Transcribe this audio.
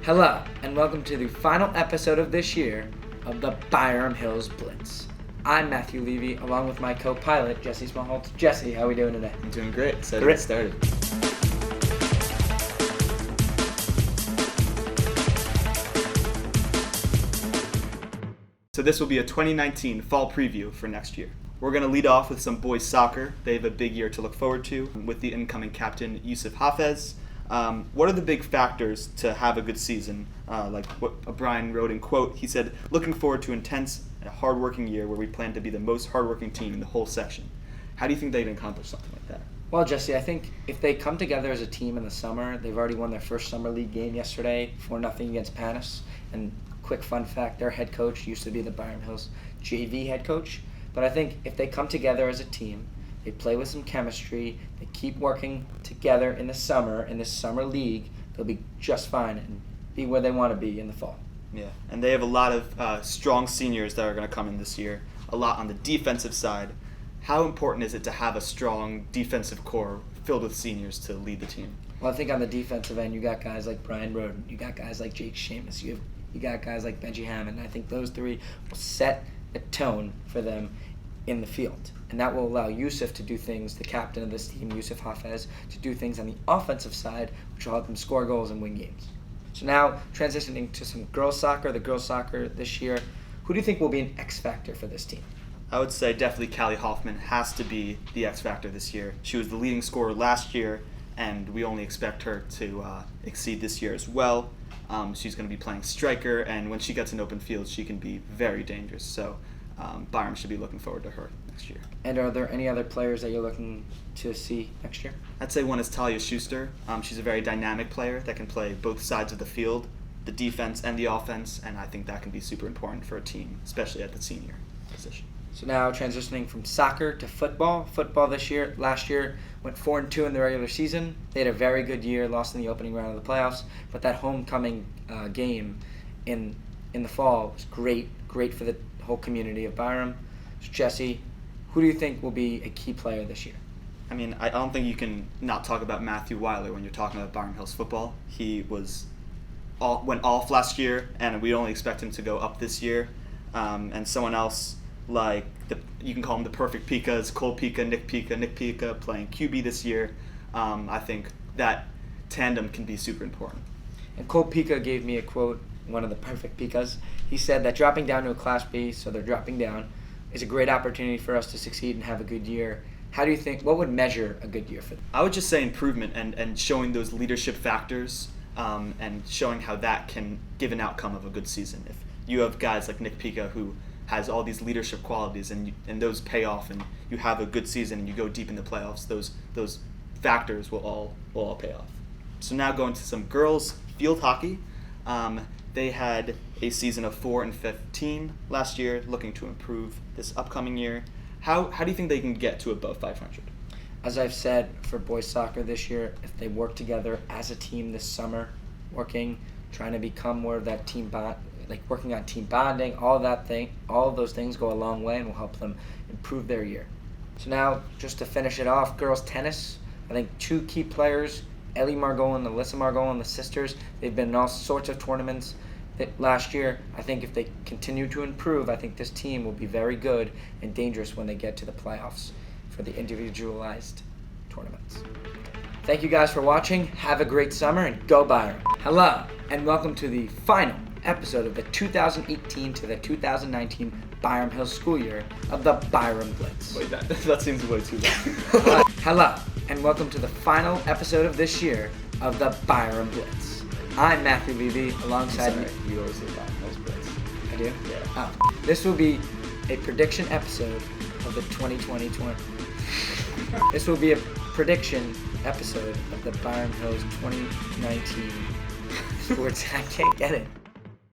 Hello, and welcome to the final episode of this year of the Byram Hills Blitz. I'm Matthew Levy, along with my co-pilot, Jesse Smallholtz. Jesse, how are we doing today? I'm doing great. Excited to get started. So this will be a 2019 fall preview for next year. We're going to lead off with some boys soccer. They have a big year to look forward to with the incoming captain, Yusuf Hafez. What are the big factors to have a good season? Like what Brian wrote in quote, he said, looking forward to intense and hardworking year where we plan to be the most hardworking team in the whole section. How do you think they can accomplish something like that? Well, Jesse, I think if they come together as a team in the summer, they've already won their first summer league game yesterday, 4-0 against Panis. And quick fun fact, their head coach used to be the Byram Hills JV head coach. But I think if they come together as a team, they play with some chemistry, they keep working together in the summer, in this summer league, they'll be just fine and be where they want to be in the fall. Yeah, and they have a lot of strong seniors that are going to come in this year, a lot on the defensive side. How important is it to have a strong defensive core filled with seniors to lead the team? Well, I think on the defensive end, you got guys like Brian Roden, you got guys like Jake Seamus, you got guys like Benji Hammond. I think those three will set a tone for them in the field. And that will allow Yusuf to do things, the captain of this team, Yusuf Hafez, to do things on the offensive side, which will help them score goals and win games. So now, transitioning to some girls soccer, the girls soccer this year, who do you think will be an X factor for this team? I would say definitely Callie Hoffman has to be the X factor this year. She was the leading scorer last year, and we only expect her to exceed this year as well. She's going to be playing striker, and when she gets in open field, she can be very dangerous. So Byram should be looking forward to her next year. And are there any other players that you're looking to see next year? I'd say one is Talia Schuster. She's a very dynamic player that can play both sides of the field, the defense and the offense, and I think that can be super important for a team, especially at the senior position. So now transitioning from soccer to football. Football last year, went 4-2 in the regular season. They had a very good year, lost in the opening round of the playoffs, but that homecoming game in the fall was great for the whole community of Byram. So Jesse, who do you think will be a key player this year? I mean, I don't think you can not talk about Matthew Weiler when you're talking about Byram Hills football. He went off last year, and we only expect him to go up this year. And someone else like you can call him the perfect Pikas, Cole Pika, Nick Pika playing QB this year. I think that tandem can be super important. And Cole Pika gave me a quote, one of the perfect Pikas. He said that dropping down to a Class B, so they're dropping down, is a great opportunity for us to succeed and have a good year. How do you think, what would measure a good year for them? I would just say improvement and showing those leadership factors and showing how that can give an outcome of a good season. If you have guys like Nick Pika who has all these leadership qualities and those pay off and you have a good season and you go deep in the playoffs, those factors will all pay off. So now going to some girls field hockey. They had a season of 4-15 last year, looking to improve this upcoming year. How do you think they can get to above 500? As I've said, for boys soccer this year, if they work together as a team this summer, trying to become more of that team bond, like working on team bonding, all of those things go a long way and will help them improve their year. So now, just to finish it off, girls tennis, I think two key players, Ellie Margot and Alyssa Margot and the sisters, they've been in all sorts of tournaments last year. I think if they continue to improve, I think this team will be very good and dangerous when they get to the playoffs for the individualized tournaments. Thank you guys for watching. Have a great summer and go Byram. Hello, and welcome to the final episode of the 2018 to the 2019 Byram Hills school year of the Byram Blitz. Wait, that seems way too long. Hello, and welcome to the final episode of this year of the Byram Blitz. I'm Matthew Levy, alongside me. You always say Byram Hills Blitz. I do? Yeah. Oh. This will be a prediction episode of the 2020 This will be a prediction episode of the Byram Hills 2019 sports. I can't get it.